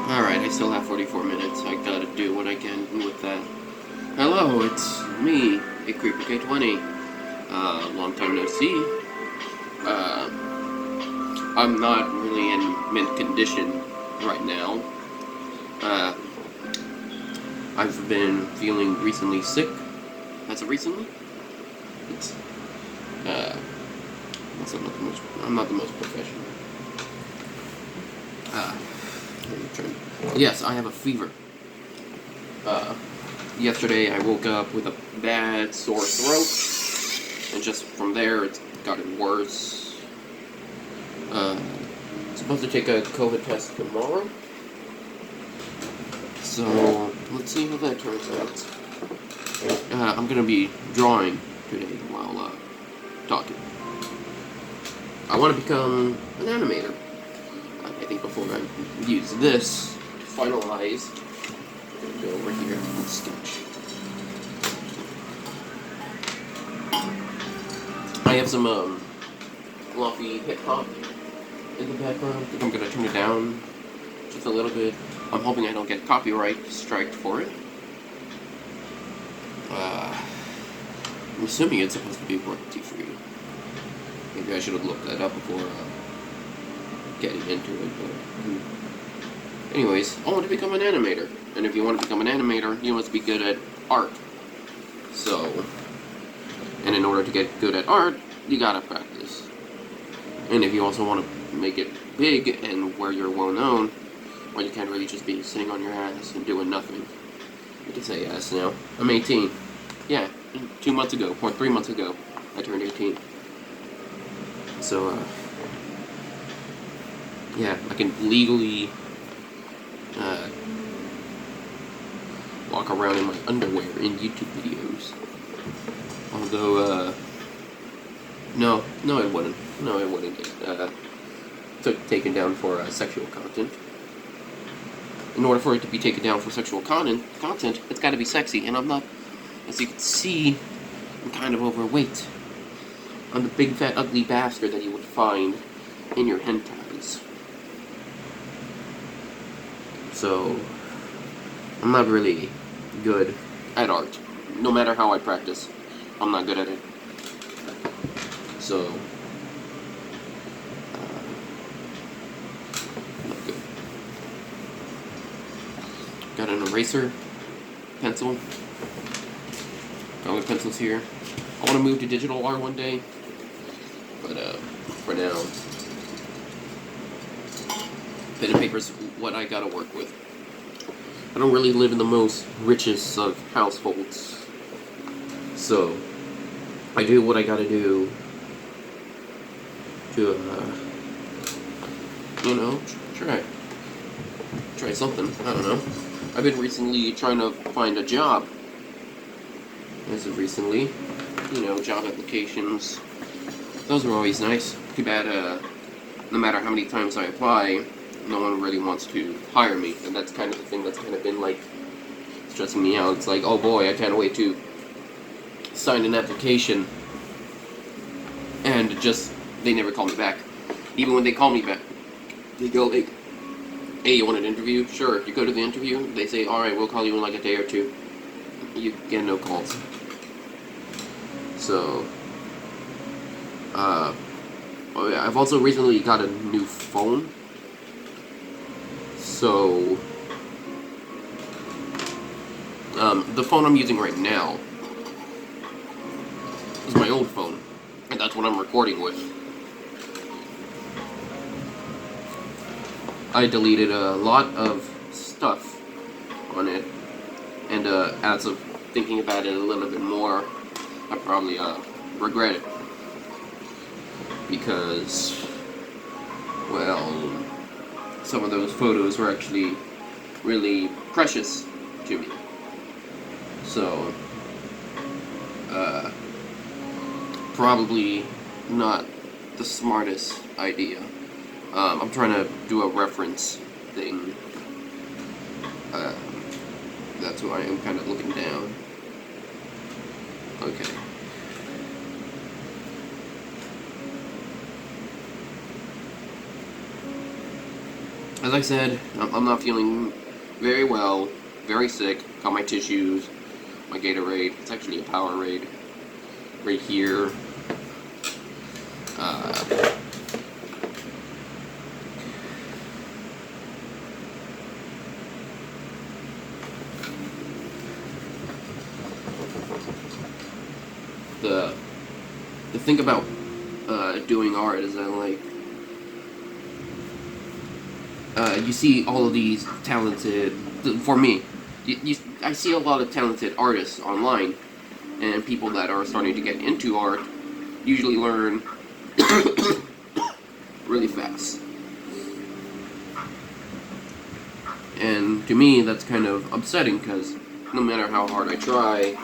Alright, I still have 44 minutes. I gotta do what I can with that. Hello, it's me, a Creeper K20. Long time no see. Uh, I'm not really in mint condition right now. I've been feeling recently sick. As of recently? It's, I'm not the most professional. Yes, I have a fever. Yesterday I woke up with a bad sore throat, and just from there it's gotten worse. Supposed to take a COVID test tomorrow, so let's see how that turns out. I'm gonna be drawing today while talking. I want to become an animator. I think before I use this to finalize, I'm going to go over here and sketch. I have some fluffy hip hop in the background. I think I'm going to turn it down just a little bit. I'm hoping I don't get copyright striked for it. I'm assuming it's supposed to be royalty free. Maybe I should have looked that up before getting into it, but anyways, I want to become an animator, and if you want to become an animator, you must be good at art. So, and in order to get good at art, you gotta practice. And if you also want to make it big and where you're well known, well, you can't really just be sitting on your ass and doing nothing. You can say yes now. I'm 18. Yeah, 2 months ago, or 3 months ago, I turned 18. So, yeah, I can legally walk around in my underwear in YouTube videos. Although, no, it wouldn't. No, it wouldn't get taken down for sexual content. In order for it to be taken down for sexual content, it's got to be sexy, and I'm not. As you can see, I'm kind of overweight. I'm the big fat ugly bastard that you would find in your hentais. So, I'm not really good at art. No matter how I practice, I'm not good at it. So, not good. Got an eraser, pencil, colored pencils here. I want to move to digital art one day, but for now, pen and paper's what I gotta work with. I don't really live in the most richest of households, so I do what I gotta do to, you know, try something. I don't know. I've been recently trying to find a job. As of recently, you know, job applications. Those are always nice. Too bad, no matter how many times I apply, no one really wants to hire me, and that's kind of the thing that's kind of been, like, stressing me out. It's like, oh boy, I can't wait to sign an application, and just, they never call me back. Even when they call me back, they go, like, hey, you want an interview? Sure. You go to the interview, they say, alright, we'll call you in like a day or two. You get no calls. So, I've also recently got a new phone. So, the phone I'm using right now is my old phone, and that's what I'm recording with. I deleted a lot of stuff on it, and as of thinking about it a little bit more, I probably regret it, because, well, some of those photos were actually really precious to me. So, probably not the smartest idea. I'm trying to do a reference thing. That's why I'm kind of looking down. Okay. As I said, I'm not feeling very well, very sick. Got my tissues, my Gatorade. It's actually a Powerade right here. Uh, the thing about doing art is that you see all of these talented. For me, I see a lot of talented artists online, and people that are starting to get into art usually learn really fast. And to me, that's kind of upsetting because no matter how hard I try,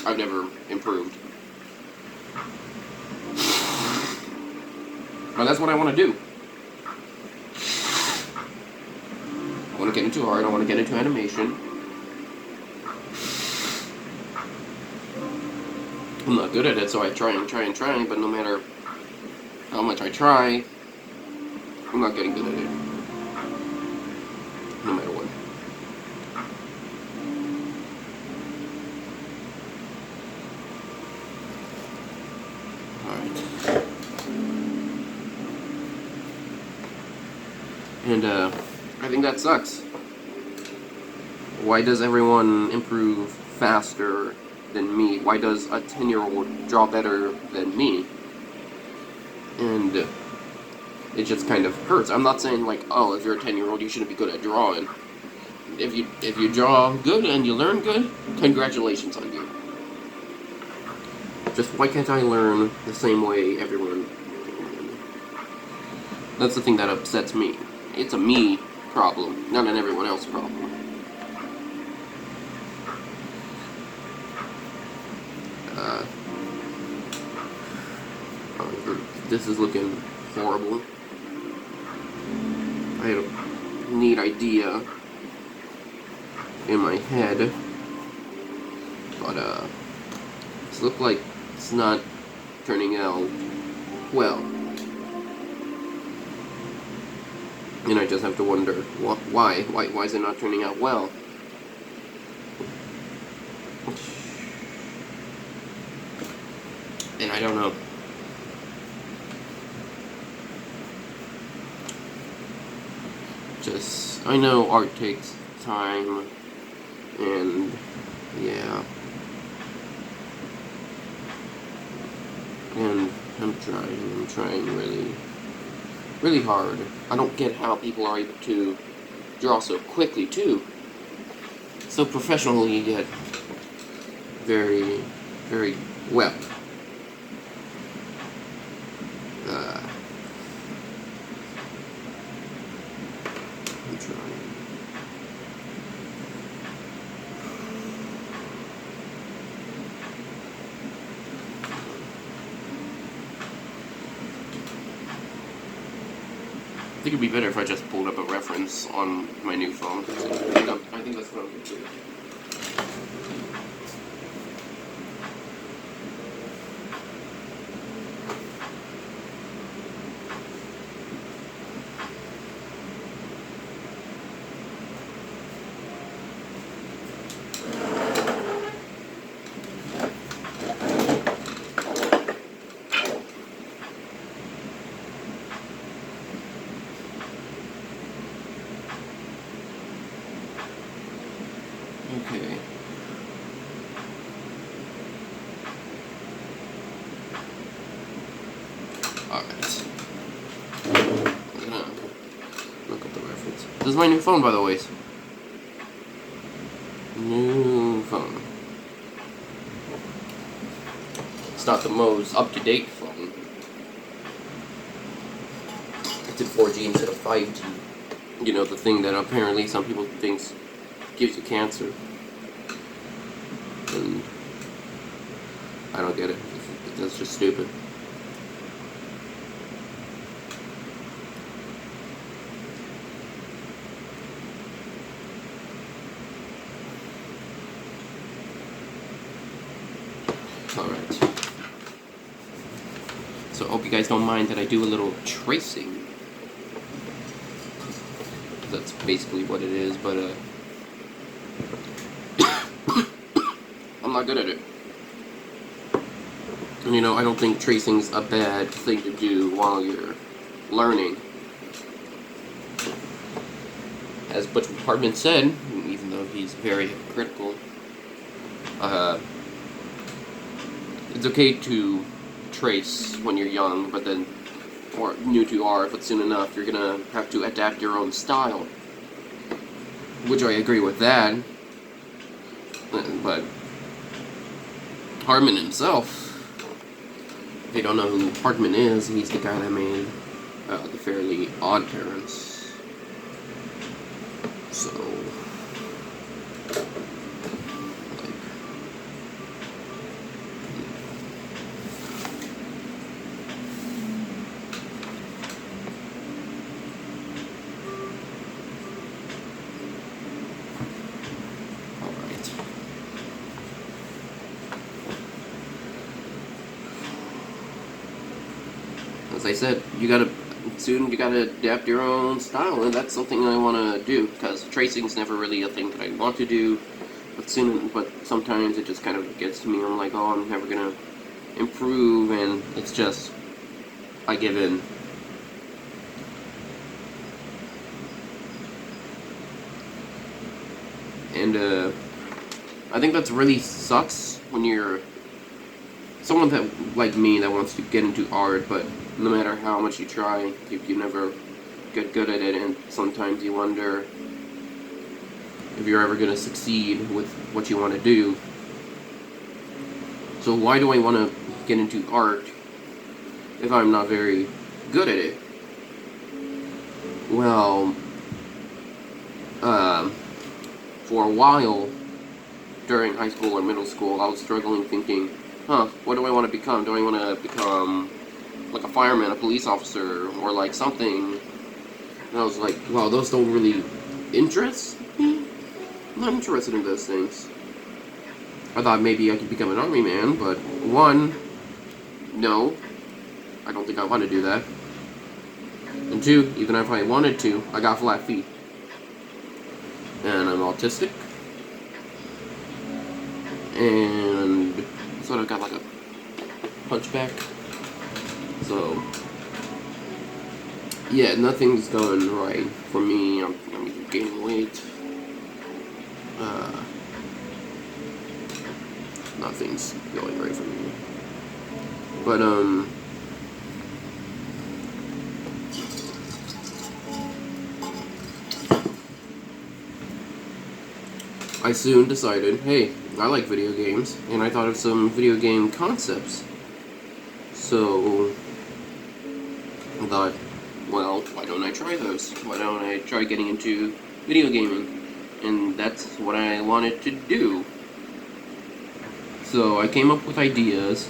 I've never improved. But that's what I want to do. I want to get into art, I want to get into animation. I'm not good at it, so I try, but no matter how much I try, I'm not getting good at it. No matter what. Alright. And, I think that sucks. Why does everyone improve faster than me? Why does a 10-year-old draw better than me? And it just kind of hurts. I'm not saying like, oh, if you're a 10-year-old, you shouldn't be good at drawing. If you draw good and you learn good, congratulations on you. Just why can't I learn the same way everyone? That's the thing that upsets me. It's a me problem, not an everyone else problem. This is looking horrible. I had a neat idea in my head, but it looks like it's not turning out well. And I just have to wonder why is it not turning out well? And I don't know. I know art takes time, and yeah. And I'm trying really hard. I don't get how people are able to draw so quickly, too. So professionally, yet very, very well. I'm trying. I think it'd be better if I just pulled up a reference on my new phone. I think that's what I'm going to do. Okay. Alright. I'm gonna look at the reference. This is my new phone, by the way. New phone. It's not the most up-to-date phone. It's in 4G instead of 5G. You know, the thing that apparently some people think gives you cancer. And I don't get it. That's just stupid. Alright. So I hope you guys don't mind that I do a little tracing. That's basically what it is, but I'm not good at it. And, you know, I don't think tracing's a bad thing to do while you're learning. As Butch Hartman said, even though he's very critical, it's okay to trace when you're young, but then, or new to art, but soon enough you're gonna have to adapt your own style. Which I agree with that. But Hartman himself, if you don't know who Hartman is, he's the guy that made the Fairly Odd Parents. So, alright. As I said, you gotta adapt your own style, and that's something I want to do, because tracing's never really a thing that I want to do, but sometimes it just kind of gets to me, I'm like, oh, I'm never gonna improve, and it's just, I give in. And, I think that's really sucks when you're someone that, like me, that wants to get into art, but no matter how much you try, you never get good at it, and sometimes you wonder if you're ever going to succeed with what you want to do. So why do I want to get into art if I'm not very good at it? Well, for a while during high school and middle school, I was struggling thinking, what do I want to become? Do I want to become like a fireman, a police officer, or like something? And I was like, wow, those don't really interest me. I'm not interested in those things. I thought maybe I could become an army man, but one, no, I don't think I want to do that. And two, even if I wanted to, I got flat feet. And I'm autistic. And sort of got like a hunchback. So, yeah, nothing's going right for me. I'm gaining weight. Nothing's going right for me. But, I soon decided, hey, I like video games, and I thought of some video game concepts. So, I thought, well, why don't I try those? Why don't I try getting into video gaming? And that's what I wanted to do. So I came up with ideas.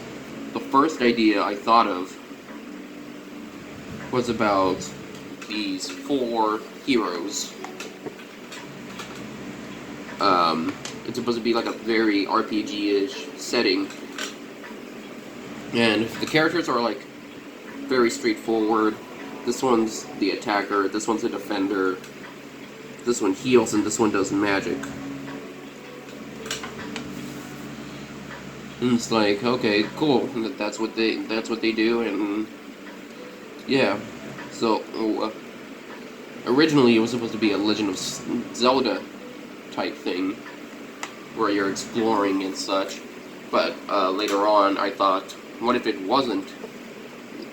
The first idea I thought of was about these 4 heroes. It's supposed to be like a very RPG-ish setting. And the characters are like very straightforward. This one's the attacker, this one's the defender, this one heals, and this one does magic. And it's like, okay, cool. That's what they do, and yeah. So originally it was supposed to be a Legend of Zelda type thing, where you're exploring and such. But later on, I thought, what if it wasn't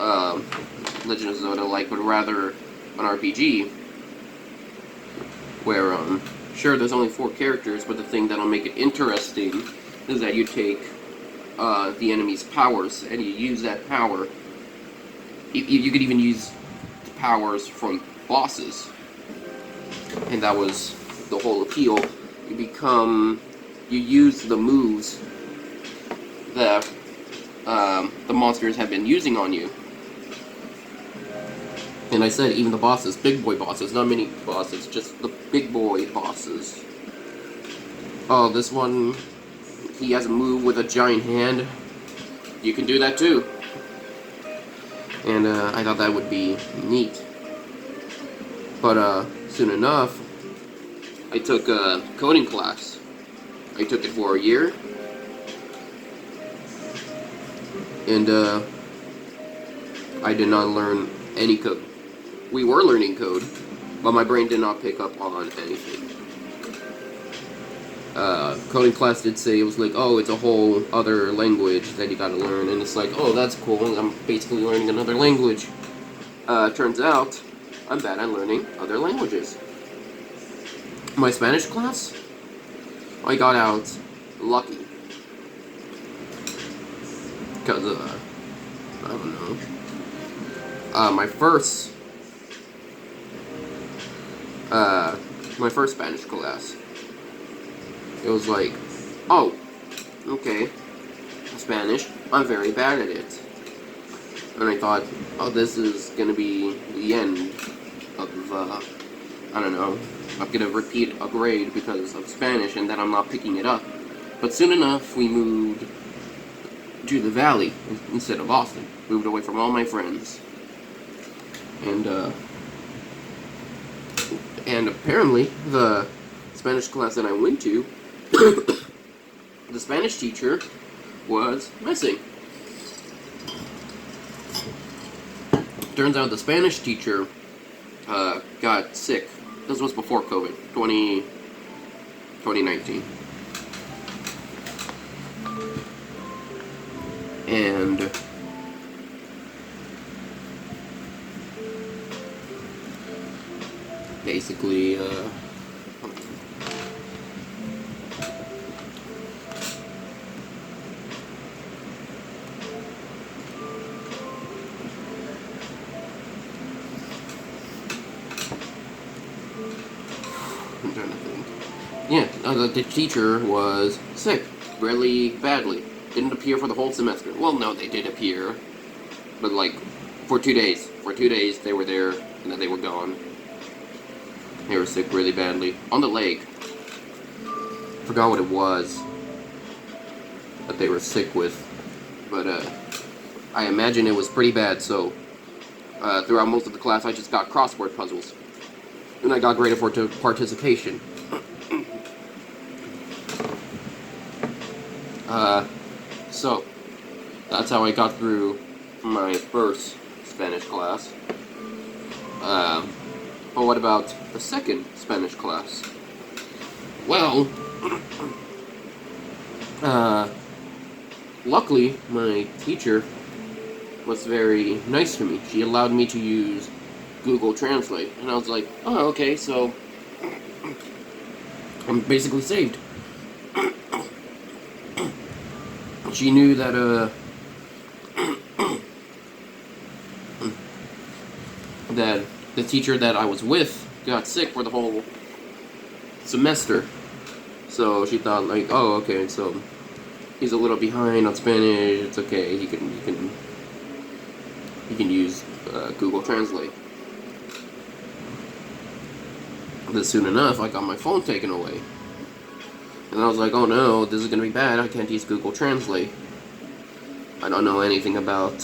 Legend of Zelda like, but rather an RPG, where sure, there's only 4 characters, but the thing that'll make it interesting is that you take the enemy's powers, and you use that power. You could even use powers from bosses, and that was the whole appeal. You use the moves that the monsters have been using on you. And I said even the bosses, big boy bosses, not mini bosses, just the big boy bosses. Oh, this one, he has a move with a giant hand. You can do that too. And I thought that would be neat. But soon enough, I took a coding class. I took it for a year, and I did not learn any code. We were learning code, but my brain did not pick up on anything. Coding class did say, it was like, oh, it's a whole other language that you gotta learn, and it's like, oh, that's cool, I'm basically learning another language. Turns out, I'm bad at learning other languages. My Spanish class, I got out lucky. Because, I don't know. My first Spanish class, it was like, oh, okay, Spanish, I'm very bad at it. And I thought, oh, this is gonna be the end of, I don't know, I'm gonna repeat a grade because of Spanish and then I'm not picking it up. But soon enough, we moved to the valley instead of Boston. Moved away from all my friends. And apparently, the Spanish class that I went to, the Spanish teacher was missing. Turns out the Spanish teacher got sick. This was before COVID, 2019. And basically, I'm trying to think. Yeah, the teacher was sick, really badly. Didn't appear for the whole semester. Well, no, they did appear, but like for 2 days. For 2 days, they were there, and then they were gone. They were sick really badly. On the lake. Forgot what it was that they were sick with. But, I imagine it was pretty bad, so throughout most of the class, I just got crossword puzzles. And I got graded for participation. So, that's how I got through my first Spanish class. But what about the second Spanish class? Well, luckily, my teacher was very nice to me. She allowed me to use Google Translate. And I was like, oh, okay, so I'm basically saved. She knew that, that the teacher that I was with got sick for the whole semester. So she thought, like, oh, okay, so he's a little behind on Spanish, it's okay, he can use Google Translate. Then soon enough, I got my phone taken away. And I was like, oh no, this is gonna be bad, I can't use Google Translate. I don't know anything about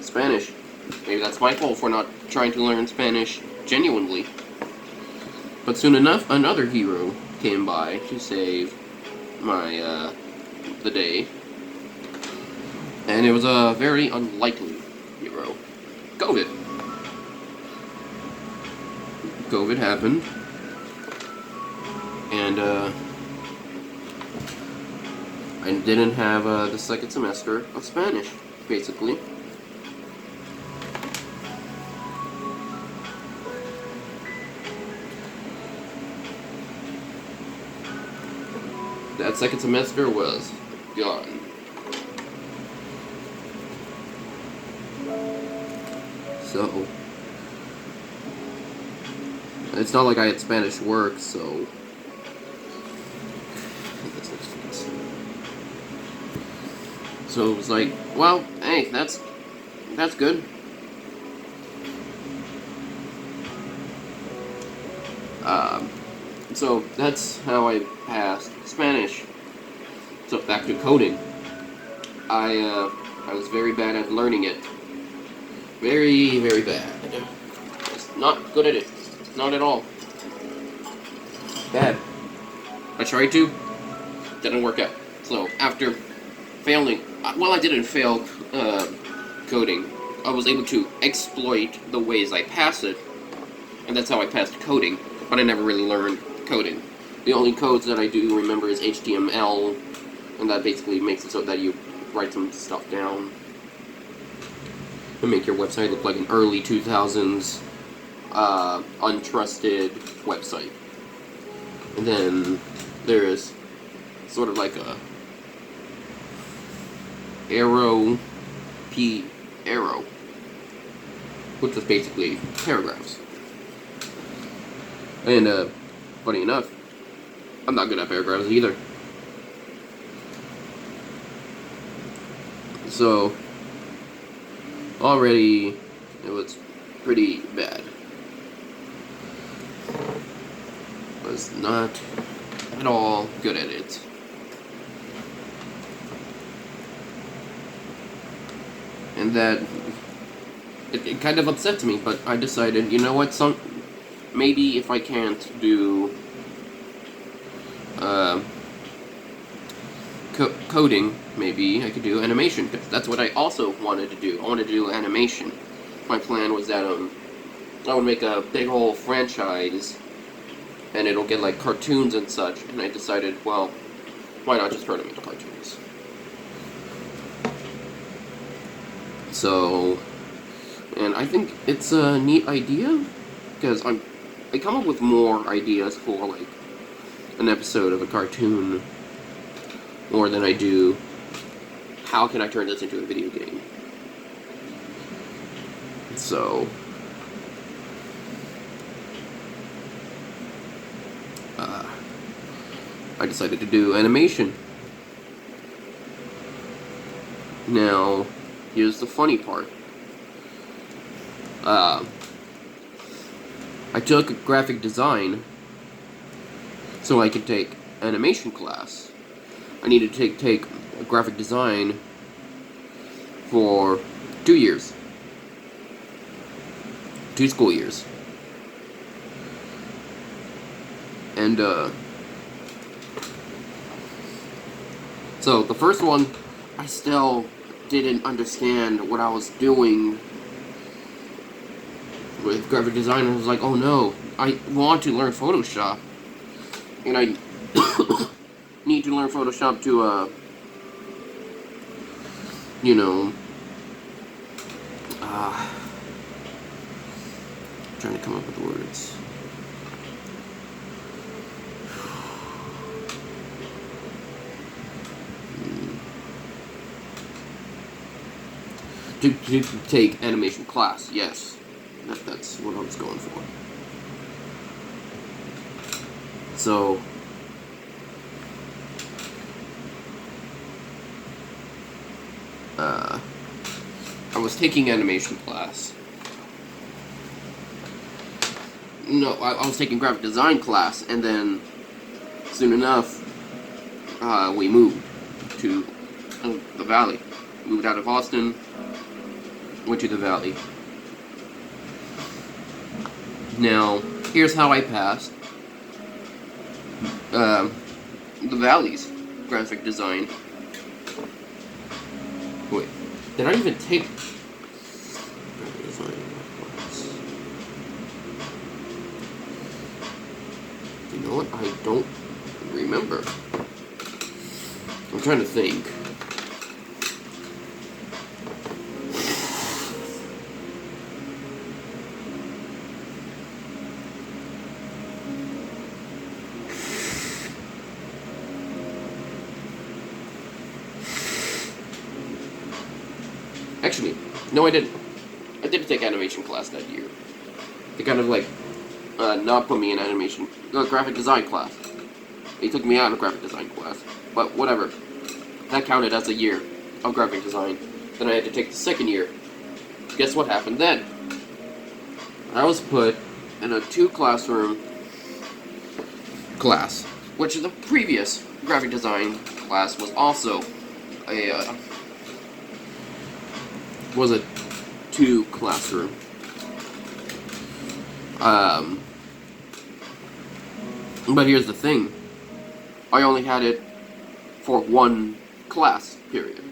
Spanish. Maybe that's my fault for not trying to learn Spanish genuinely. But soon enough, another hero came by to save my, the day. And it was a very unlikely hero. COVID. COVID happened. And, I didn't have the second semester of Spanish, basically. That second semester was gone. So, it's not like I had Spanish work, so it was like, well, hey, that's good. So that's how I passed Spanish. So back to coding. I was very bad at learning it. Very, very bad. Just not good at it. Not at all. Bad. I tried to. Didn't work out. So after failing, well, I didn't fail coding. I was able to exploit the ways I pass it, and that's how I passed coding. But I never really learned coding. The only codes that I do remember is HTML, and that basically makes it so that you write some stuff down and make your website look like an early 2000s untrusted website. And then there is sort of like a arrow, which is basically paragraphs. And funny enough, I'm not good at paragraphs either. So already it was pretty bad. Was not at all good at it. And that it kind of upset me, but I decided, you know what, maybe if I can't do coding, maybe I could do animation, because that's what I also wanted to do. I wanted to do animation. My plan was that I would make a big whole franchise, and it'll get like cartoons and such, and I decided, well, why not just turn them into cartoons? So, and I think it's a neat idea, because I come up with more ideas for like an episode of a cartoon more than I do how can I turn this into a video game. So I decided to do animation. Now, here's the funny part. I took graphic design so I could take animation class. I needed to take graphic design for 2 years. 2 school years. And, so the first one, I still didn't understand what I was doing with graphic design. I was like, oh no, I want to learn Photoshop. And I need to learn Photoshop to, you know, trying to come up with words. To take animation class, yes. That's what I was going for. So, I was taking animation class. No, I was taking graphic design class, and then soon enough, we moved to the Valley. Moved out of Austin, went to the Valley. Now, here's how I passed the Valley's graphic design. Wait, did I even take graphic design class? You know what? I don't remember. I'm trying to think. Actually, no, I didn't. I did take animation class that year. They kind of like not put me in animation, graphic design class. They took me out of graphic design class, but whatever. That counted as a year of graphic design. Then I had to take the second year. Guess what happened then? I was put in a 2-classroom class, which the previous graphic design class was also a 2-classroom. But here's the thing. I only had it for one class, period.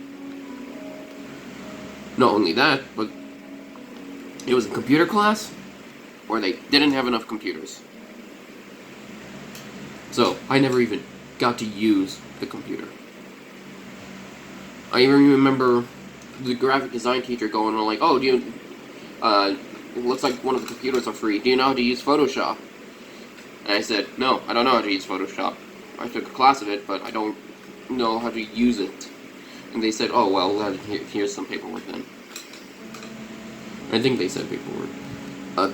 Not only that, but it was a computer class where they didn't have enough computers. So, I never even got to use the computer. I even remember the graphic design teacher going on like, oh, do you, it looks like one of the computers are free. Do you know how to use Photoshop? And I said, no, I don't know how to use Photoshop. I took a class of it, but I don't know how to use it. And they said, oh, well, here's some paperwork then. I think they said paperwork.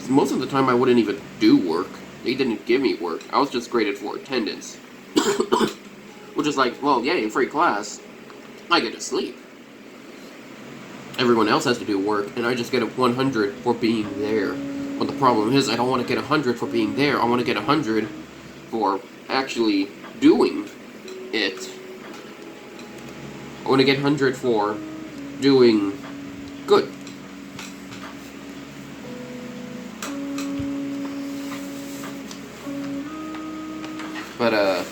Most of the time I wouldn't even do work. They didn't give me work. I was just graded for attendance. Which is like, well, yay, free class. I get to sleep. Everyone else has to do work, and I just get a 100 for being there. But the problem is, I don't want to get 100 for being there. I want to get 100 for actually doing it. I want to get 100 for doing good. But,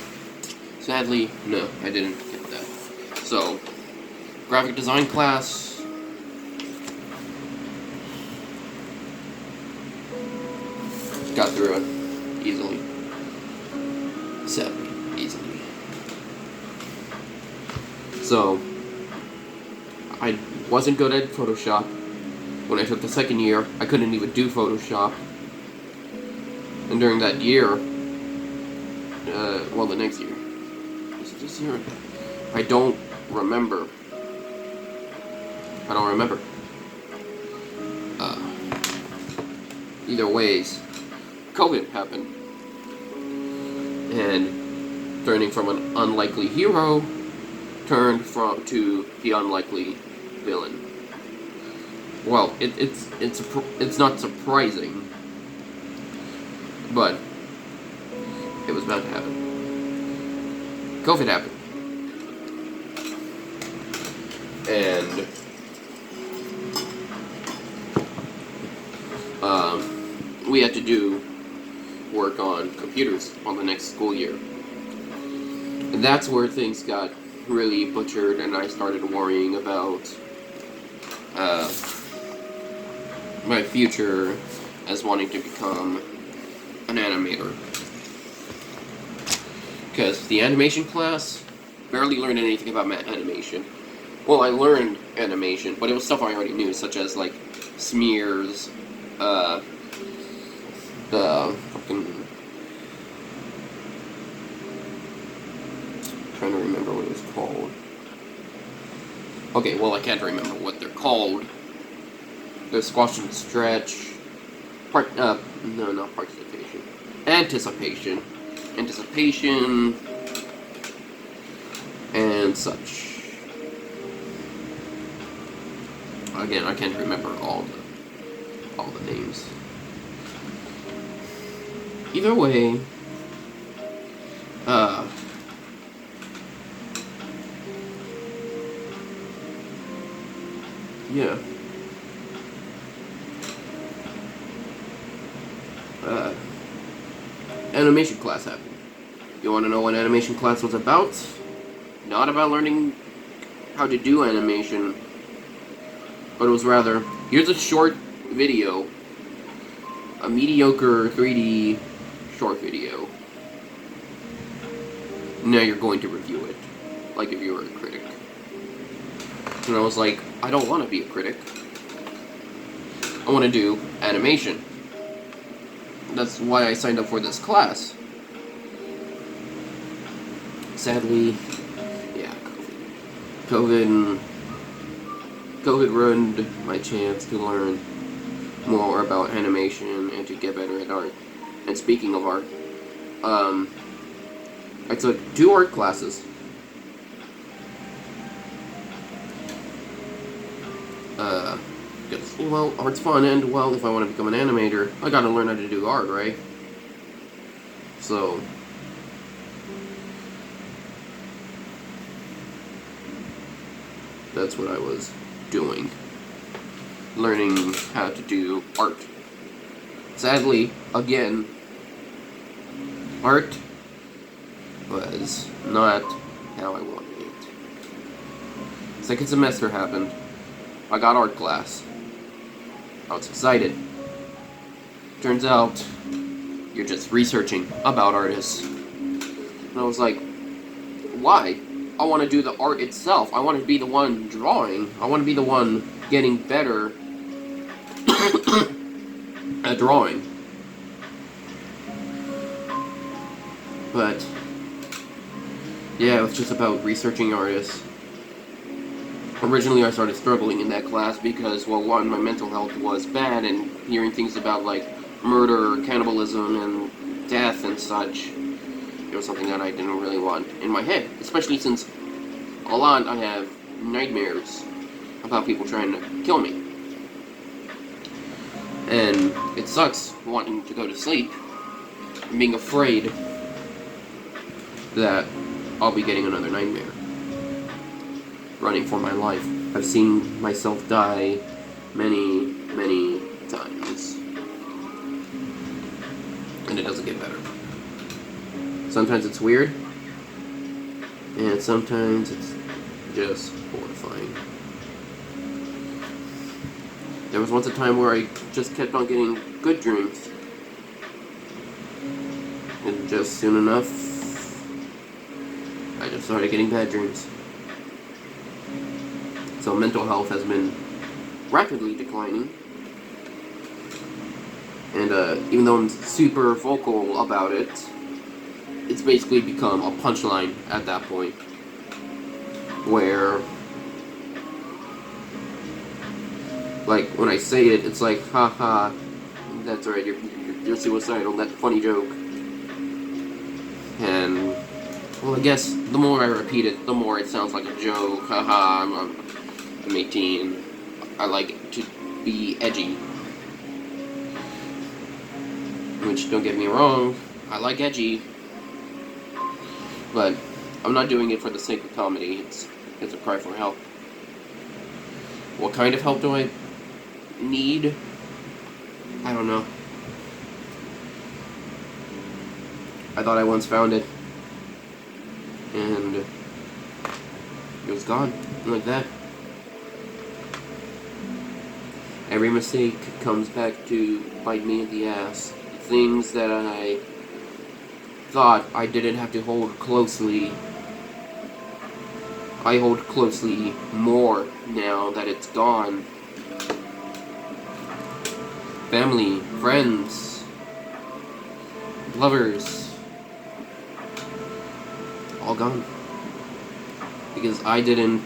sadly, no, I didn't get that. So, graphic design class. Got through it easily. Sadly, easily. So, I wasn't good at Photoshop. When I took the second year, I couldn't even do Photoshop. And during that year, well, the next year. Was it this year? I don't remember. Either ways, COVID happened. And turning from an unlikely hero turned to the unlikely villain. Well, it's not surprising, but it was bound to happen. COVID happened. And we had to do work on computers on the next school year. And that's where things got really butchered, and I started worrying about my future as wanting to become an animator. Because the animation class barely learned anything about animation. Well, I learned animation, but it was stuff I already knew, such as, like, smears, the fucking... I'm trying to remember what it was called. Okay, well, I can't remember what they're called. The squash and stretch. No, not participation. Anticipation. Anticipation. And such. Again, I can't remember all the names. Either way, yeah. Animation class happened. You want to know what animation class was about? Not about learning how to do animation, but it was rather, here's a short video, a mediocre 3D short video. Now you're going to review it, like if you were a critic. And I was like, I don't want to be a critic. I want to do animation. That's why I signed up for this class. Sadly, yeah, COVID ruined my chance to learn more about animation and to get better at art. And speaking of art, I took 2 art classes. Because, well, art's fun, and, well, if I want to become an animator, I gotta learn how to do art, right? So, that's what I was doing. Learning how to do art. Sadly, again, art was not how I wanted it. Second semester happened. I got art class. I was excited. Turns out, you're just researching about artists. And I was like, why? I want to do the art itself. I want to be the one drawing. I want to be the one getting better at drawing. But, yeah, it was just about researching artists. Originally, I started struggling in that class because, well, one, my mental health was bad, and hearing things about, like, murder, cannibalism, and death and such, it was something that I didn't really want in my head. Especially since a lot I have nightmares about people trying to kill me. And it sucks wanting to go to sleep and being afraid that I'll be getting another nightmare. Running for my life. I've seen myself die many, many times. And it doesn't get better. Sometimes it's weird, and sometimes it's just horrifying. There was once a time where I just kept on getting good dreams. And just soon enough, I just started getting bad dreams. So mental health has been rapidly declining. And even though I'm super vocal about it, it's basically become a punchline at that point. Where, like, when I say it, it's like, haha, that's right, you're suicidal, that funny joke. And, well, I guess the more I repeat it, the more it sounds like a joke. Haha, I'm 18. I like to be edgy. Which, don't get me wrong, I like edgy. But I'm not doing it for the sake of comedy. It's a cry for help. What kind of help do I need? I don't know. I thought I once found it. And it was gone. Like that. Every mistake comes back to bite me in the ass. Things that I thought I didn't have to hold closely, I hold closely more now that it's gone. Family, friends, lovers, all gone. Because I didn't